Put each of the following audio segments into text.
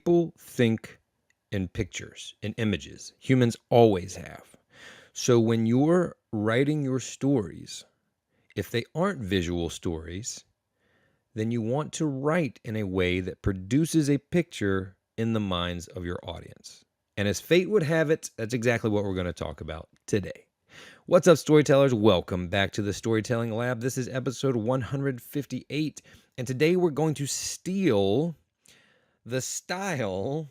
People think in pictures, in images. Humans always have. So when you're writing your stories, if they aren't visual stories, then you want to write in a way that produces a picture in the minds of your audience. And as fate would have it, that's exactly what we're going to talk about today. What's up, storytellers? Welcome back to the Storytelling Lab. This is episode 158. And today we're going to steal the style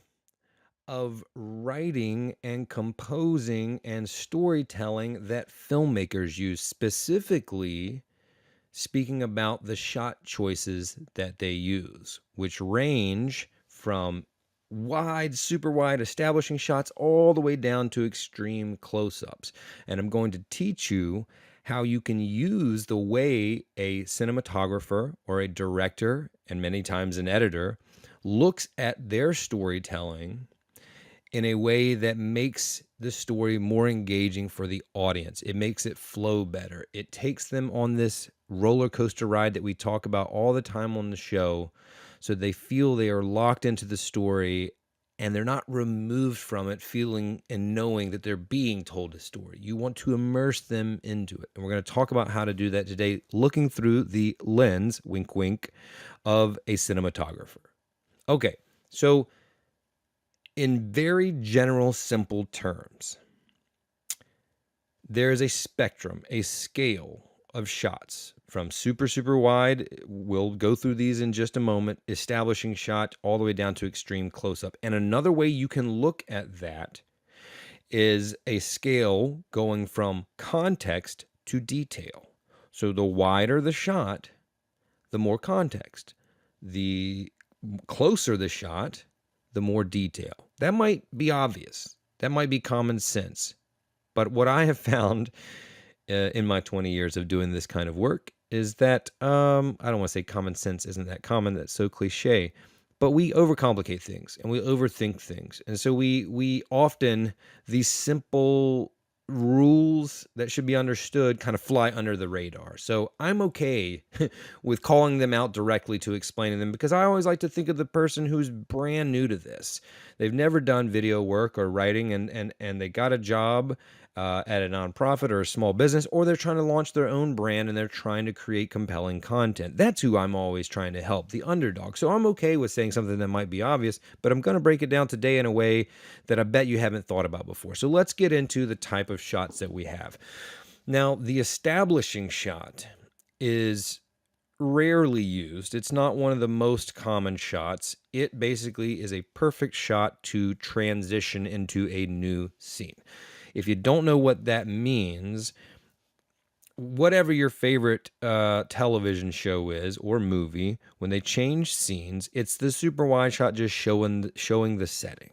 of writing and composing and storytelling that filmmakers use, specifically speaking about the shot choices that they use, which range from wide, super wide establishing shots all the way down to extreme close-ups. And I'm going to teach you how you can use the way a cinematographer or a director, and many times an editor, looks at their storytelling in a way that makes the story more engaging for the audience. It makes it flow better. It takes them on this roller coaster ride that we talk about all the time on the show, so they feel they are locked into the story and they're not removed from it, feeling and knowing that they're being told a story. You want to immerse them into it. And we're going to talk about how to do that today, looking through the lens, wink, wink, of a cinematographer. Okay, so in very general, simple terms, there is a spectrum, a scale of shots from super, super wide. We'll go through these in just a moment, establishing shot, all the way down to extreme close-up. And another way you can look at that is a scale going from context to detail. So the wider the shot, the more context. The closer the shot, the more detail. That might be obvious. That might be common sense. But what I have found in my 20 years of doing this kind of work is that, I don't want to say common sense isn't that common, that's so cliche, but we overcomplicate things and we overthink things. And so we often, these simple rules that should be understood kind of fly under the radar. So I'm okay with calling them out directly to explaining them, because I always like to think of the person who's brand new to this. They've never done video work or writing, and they got a job at a nonprofit or a small business, or they're trying to launch their own brand and they're trying to create compelling content. That's who I'm always trying to help, the underdog. So I'm okay with saying something that might be obvious, but I'm going to break it down today in a way that I bet you haven't thought about before. So let's get into the type of shots that we have. Now, the establishing shot is rarely used. It's not one of the most common shots. It basically is a perfect shot to transition into a new scene. If you don't know what that means, whatever your favorite television show is or movie, when they change scenes, it's the super wide shot just showing the setting,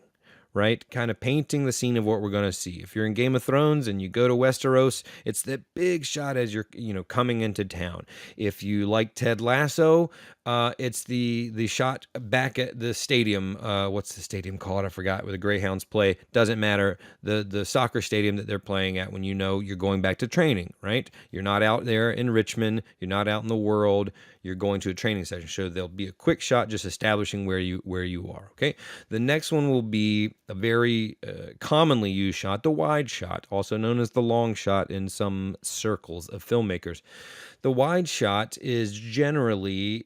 right? Kind of painting the scene of what we're going to see. If you're in Game of Thrones and you go to Westeros, it's that big shot as you're, coming into town. If you like Ted Lasso, it's the shot back at the stadium. What's the stadium called? I forgot, where the Greyhounds play. Doesn't matter. The soccer stadium that they're playing at when you're going back to training, right? You're not out there in Richmond. You're not out in the world. You're going to a training session. So there'll be a quick shot just establishing where you are, okay? The next one will be a very commonly used shot, the wide shot, also known as the long shot in some circles of filmmakers. The wide shot is generally,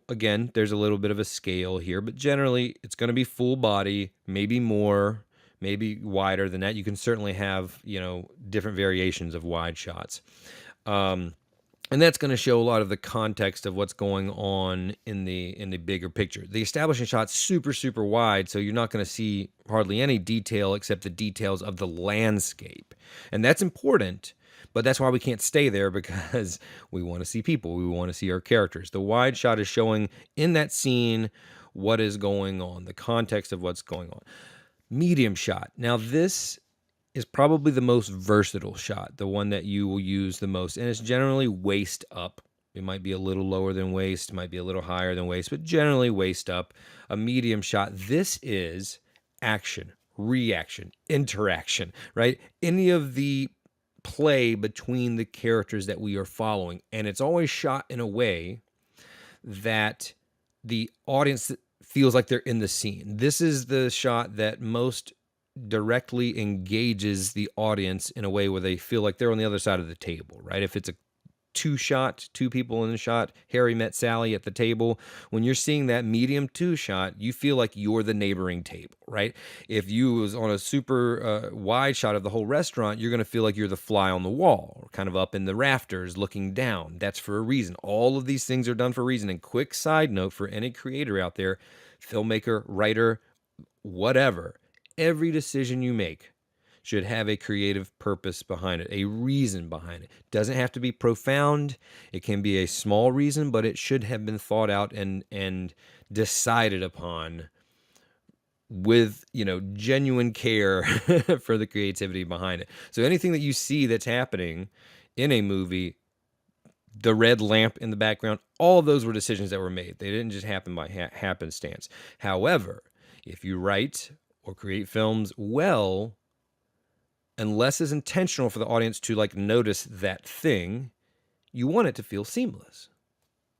again, there's a little bit of a scale here, but generally it's going to be full body, maybe more, maybe wider than that. You can certainly have, different variations of wide shots. And that's going to show a lot of the context of what's going on in the bigger picture. The establishing shot's super, super wide, so you're not going to see hardly any detail except the details of the landscape. And that's important, but that's why we can't stay there, because we want to see people. We want to see our characters. The wide shot is showing in that scene what is going on, the context of what's going on. Medium shot. Now, this is probably the most versatile shot, the one that you will use the most. And it's generally waist up. It might be a little lower than waist, might be a little higher than waist, but generally waist up. A medium shot. This is action, reaction, interaction, right? Any of the play between the characters that we are following. And it's always shot in a way that the audience feels like they're in the scene. This is the shot that most directly engages the audience in a way where they feel like they're on the other side of the table, right? If it's a two people in the shot, Harry met Sally at the table. When you're seeing that medium two shot, you feel like you're the neighboring table, right? If you was on a super wide shot of the whole restaurant, you're going to feel like you're the fly on the wall, or kind of up in the rafters looking down. That's for a reason. All of these things are done for a reason. And quick side note for any creator out there, filmmaker, writer, whatever, every decision you make should have a creative purpose behind it, a reason behind it. Doesn't have to be profound. It can be a small reason, but it should have been thought out and decided upon with, genuine care for the creativity behind it. So anything that you see that's happening in a movie, the red lamp in the background, all of those were decisions that were made. They didn't just happen by happenstance. However, if you write or create films well, unless it's intentional for the audience to notice that thing, you want it to feel seamless.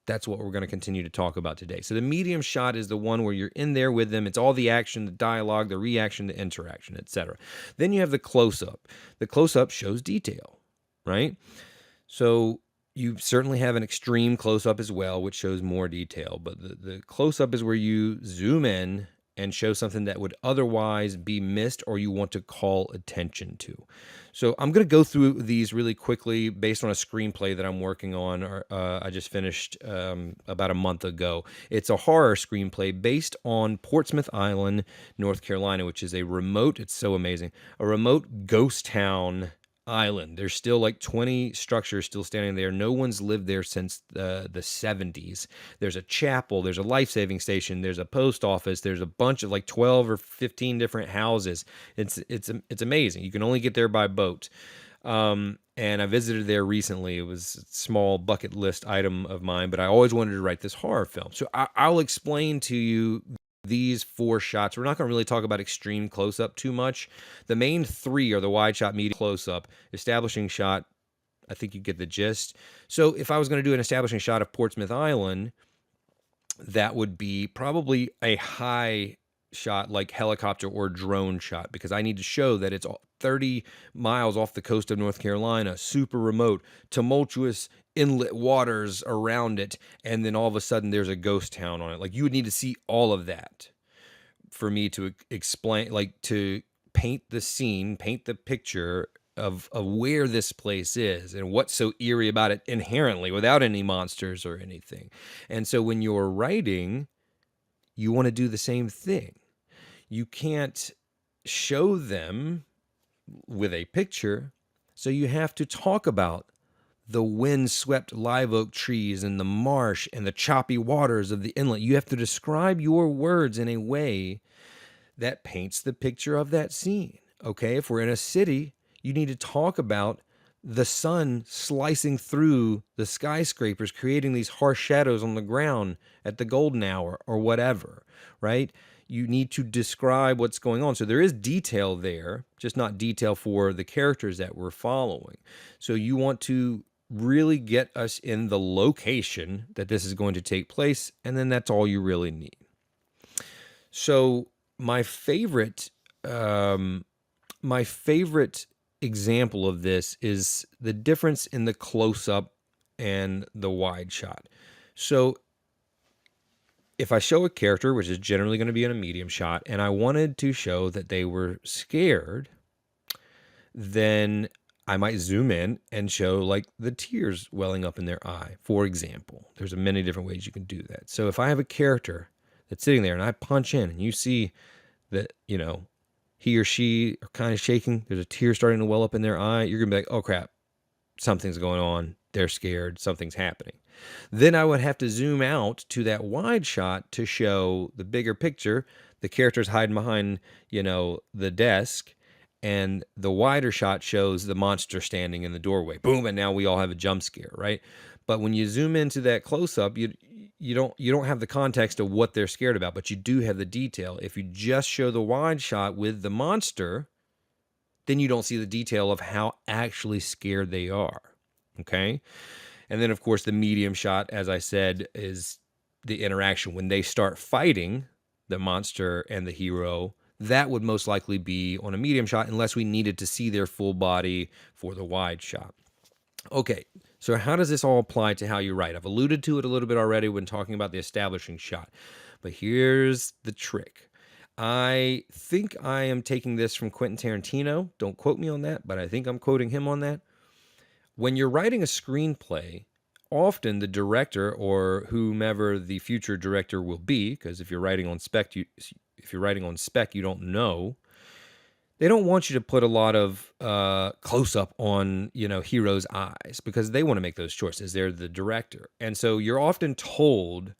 That's what we're going to continue to talk about today. So the medium shot is the one where you're in there with them. It's all the action, the dialogue, the reaction, the interaction, etc. Then you have the close-up. The close-up shows detail, right? So you certainly have an extreme close-up as well, which shows more detail. But the close-up is where you zoom in and show something that would otherwise be missed or you want to call attention to. So I'm going to go through these really quickly based on a screenplay that I'm working on. I just finished about a month ago. It's a horror screenplay based on Portsmouth Island, North Carolina, which is it's so amazing, a remote ghost town island. There's still 20 structures still standing there. No one's lived there since the 70s. There's a chapel, there's a life-saving station, there's a post office, there's a bunch of 12 or 15 different houses. It's amazing. You can only get there by boat. And I visited there recently. It was a small bucket list item of mine, but I always wanted to write this horror film. So I'll explain to you these 4 shots. We're not going to really talk about extreme close-up too much. The main 3 are the wide shot, medium, close-up, establishing shot. I think you get the gist. So if I was going to do an establishing shot of Portsmouth Island, that would be probably a high shot, like helicopter or drone shot, because I need to show that it's 30 miles off the coast of North Carolina, super remote, tumultuous inlet waters around it, and then all of a sudden there's a ghost town on it. You would need to see all of that for me to explain, to paint the scene, paint the picture of where this place is and what's so eerie about it inherently without any monsters or anything. And so when you're writing, you want to do the same thing. You can't show them with a picture, so you have to talk about the wind-swept live oak trees and the marsh and the choppy waters of the inlet. You have to describe your words in a way that paints the picture of that scene. Okay, if we're in a city, you need to talk about the sun slicing through the skyscrapers, creating these harsh shadows on the ground at the golden hour or whatever, right? You need to describe what's going on. So there is detail there, just not detail for the characters that we're following. So you want to really get us in the location that this is going to take place, and then that's all you really need. So my favorite example of this is the difference in the close-up and the wide shot. So if I show a character, which is generally going to be in a medium shot, and I wanted to show that they were scared, then I might zoom in and show the tears welling up in their eye, for example. There's many different ways you can do that. So if I have a character that's sitting there and I punch in and you see that, he or she are kind of shaking, there's a tear starting to well up in their eye, you're going to be like, oh crap, something's going on. They're scared. Something's happening. Then I would have to zoom out to that wide shot to show the bigger picture. The character's hiding behind, the desk, and the wider shot shows the monster standing in the doorway. Boom, and now we all have a jump scare, right? But when you zoom into that close-up, you don't have the context of what they're scared about, but you do have the detail. If you just show the wide shot with the monster, then you don't see the detail of how actually scared they are. Okay? And then, of course, the medium shot, as I said, is the interaction. When they start fighting, the monster and the hero, that would most likely be on a medium shot unless we needed to see their full body for the wide shot. Okay, so how does this all apply to how you write? I've alluded to it a little bit already when talking about the establishing shot, but here's the trick. I think I am taking this from Quentin Tarantino. Don't quote me on that, but I think I'm quoting him on that. When you're writing a screenplay, often the director or whomever the future director will be, because if you're writing on spec, you don't know. They don't want you to put a lot of close up on, heroes' eyes because they want to make those choices. They're the director, and so you're often told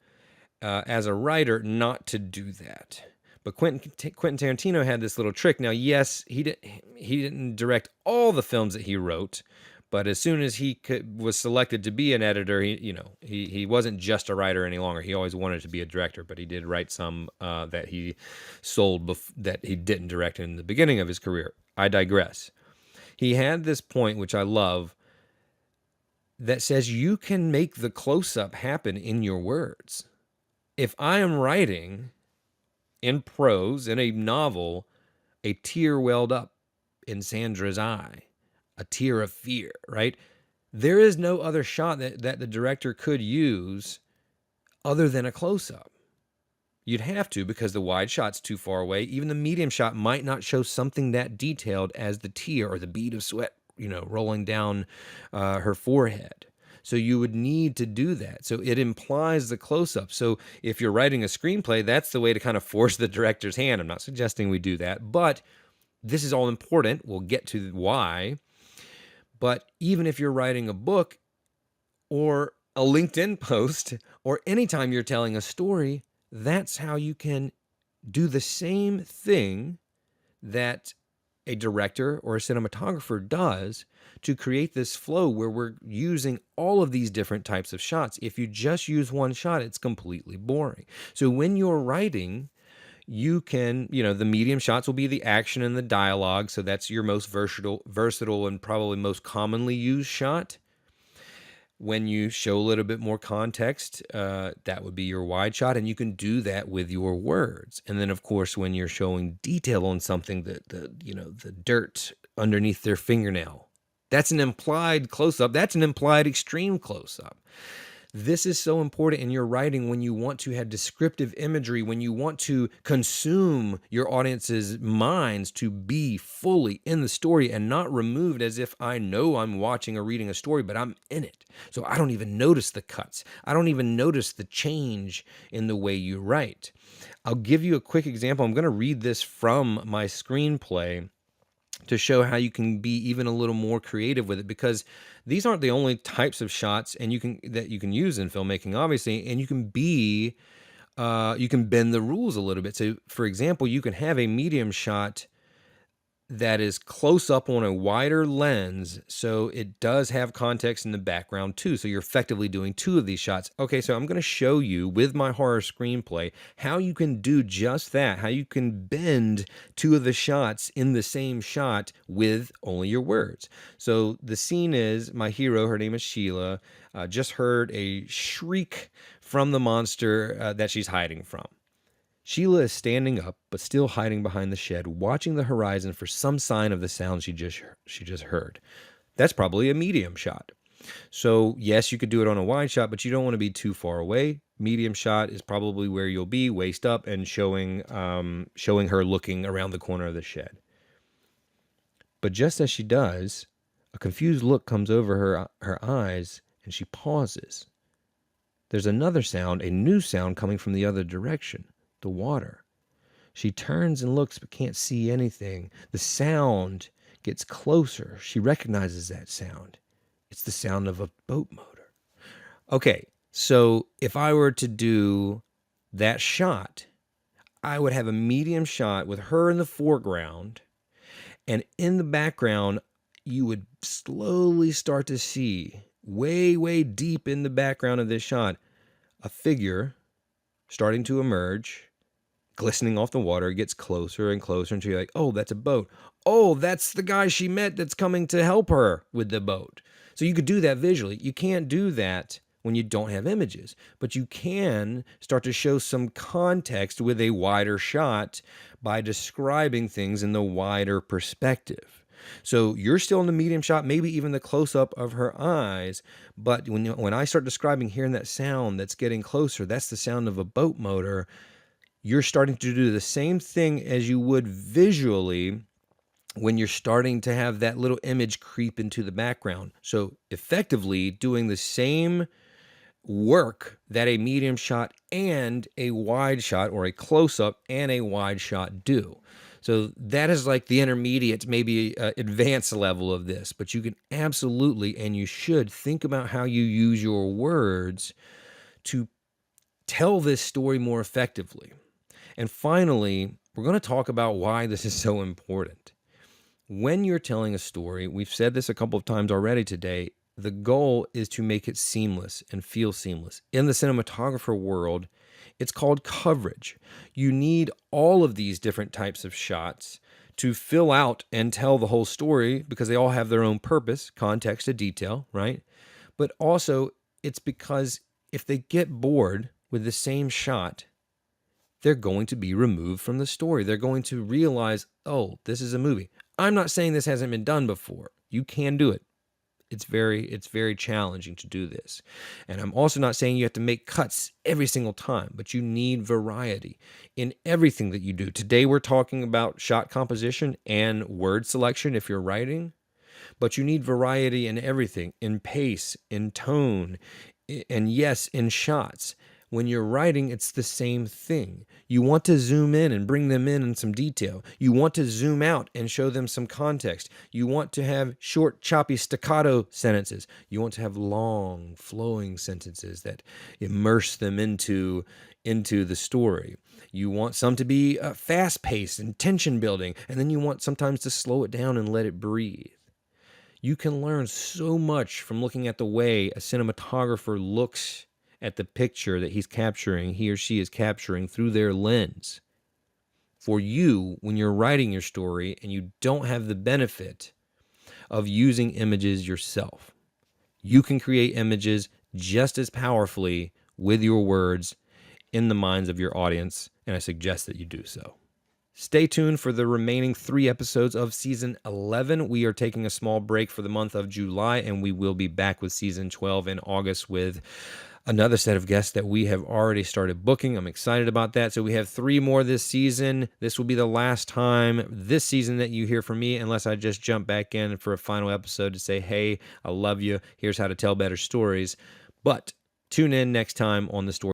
as a writer not to do that. But Quentin Tarantino had this little trick. Now, yes, he didn't direct all the films that he wrote, but as soon as he was selected to be an editor, he wasn't just a writer any longer. He always wanted to be a director, but he did write some that he sold that he didn't direct in the beginning of his career. I digress. He had this point, which I love, that says you can make the close-up happen in your words. If I am writing in prose, in a novel, a tear welled up in Sandra's eye, a tear of fear, right? There is no other shot that the director could use other than a close-up. You'd have to, because the wide shot's too far away. Even the medium shot might not show something that detailed as the tear or the bead of sweat, rolling down her forehead. So you would need to do that. So it implies the close-up. So if you're writing a screenplay, that's the way to kind of force the director's hand. I'm not suggesting we do that, but this is all important. We'll get to why. But even if you're writing a book or a LinkedIn post or anytime you're telling a story, that's how you can do the same thing that a director or a cinematographer does to create this flow where we're using all of these different types of shots. If you just use one shot, it's completely boring. So when you're writing, you can, the medium shots will be the action and the dialogue. So that's your most versatile and probably most commonly used shot. When you show a little bit more context, that would be your wide shot, and you can do that with your words. And then, of course, when you're showing detail on something, the dirt underneath their fingernail, that's an implied close-up. That's an implied extreme close-up. This is so important in your writing when you want to have descriptive imagery, when you want to consume your audience's minds to be fully in the story and not removed as if I know I'm watching or reading a story, but I'm in it. So I don't even notice the cuts. I don't even notice the change in the way you write. I'll give you a quick example. I'm going to read this from my screenplay to show how you can be even a little more creative with it, because these aren't the only types of shots that you can use in filmmaking, obviously, and you can bend the rules a little bit. So, for example, you can have a medium shot that is close up on a wider lens, so it does have context in the background too. So you're effectively doing two of these shots. Okay, so I'm going to show you with my horror screenplay how you can do just that, how you can bend two of the shots in the same shot with only your words. So the scene is my hero, her name is Sheila, just heard a shriek from the monster that she's hiding from. Sheila is standing up, but still hiding behind the shed, watching the horizon for some sign of the sound she just heard. That's probably a medium shot. So yes, you could do it on a wide shot, but you don't want to be too far away. Medium shot is probably where you'll be, waist up, and showing her looking around the corner of the shed. But just as she does, a confused look comes over her eyes, and she pauses. There's another sound, a new sound coming from the other direction. The water. She turns and looks but can't see anything. The sound gets closer. She recognizes that sound. It's the sound of a boat motor. Okay, so if I were to do that shot, I would have a medium shot with her in the foreground, and in the background, you would slowly start to see, way, way deep in the background of this shot, a figure starting to emerge, glistening off the water. It gets closer and closer until you're like, oh, that's a boat. Oh, that's the guy she met that's coming to help her with the boat. So you could do that visually. You can't do that when you don't have images. But you can start to show some context with a wider shot by describing things in the wider perspective. So you're still in the medium shot, maybe even the close-up of her eyes, but when I start describing, hearing that sound that's getting closer, that's the sound of a boat motor. You're starting to do the same thing as you would visually when you're starting to have that little image creep into the background. So effectively doing the same work that a medium shot and a wide shot, or a close-up and a wide shot, do. So that is like the intermediate, maybe advanced level of this, but you can absolutely, and you should, think about how you use your words to tell this story more effectively. And finally, we're going to talk about why this is so important. When you're telling a story, we've said this a couple of times already today, the goal is to make it seamless and feel seamless. In the cinematographer world, it's called coverage. You need all of these different types of shots to fill out and tell the whole story, because they all have their own purpose, context to detail, right? But also, it's because if they get bored with the same shot, they're going to be removed from the story. They're going to realize, oh, this is a movie. I'm not saying this hasn't been done before. You can do it. It's very challenging to do this. And I'm also not saying you have to make cuts every single time, but you need variety in everything that you do. Today we're talking about shot composition and word selection if you're writing, but you need variety in everything, in pace, in tone, and yes, in shots. When you're writing, it's the same thing. You want to zoom in and bring them in some detail. You want to zoom out and show them some context. You want to have short, choppy, staccato sentences. You want to have long, flowing sentences that immerse them into the story. You want some to be fast-paced and tension-building, and then you want sometimes to slow it down and let it breathe. You can learn so much from looking at the way a cinematographer looks at the picture that he or she is capturing through their lens. For you, when you're writing your story and you don't have the benefit of using images yourself, you can create images just as powerfully with your words in the minds of your audience, and I suggest that you do so. Stay tuned for the remaining 3 episodes of Season 11. We are taking a small break for the month of July, and we will be back with Season 12 in August with another set of guests that we have already started booking. I'm excited about that. So we have 3 more this season. This will be the last time this season that you hear from me, unless I just jump back in for a final episode to say, hey, I love you. Here's how to tell better stories. But tune in next time on the Story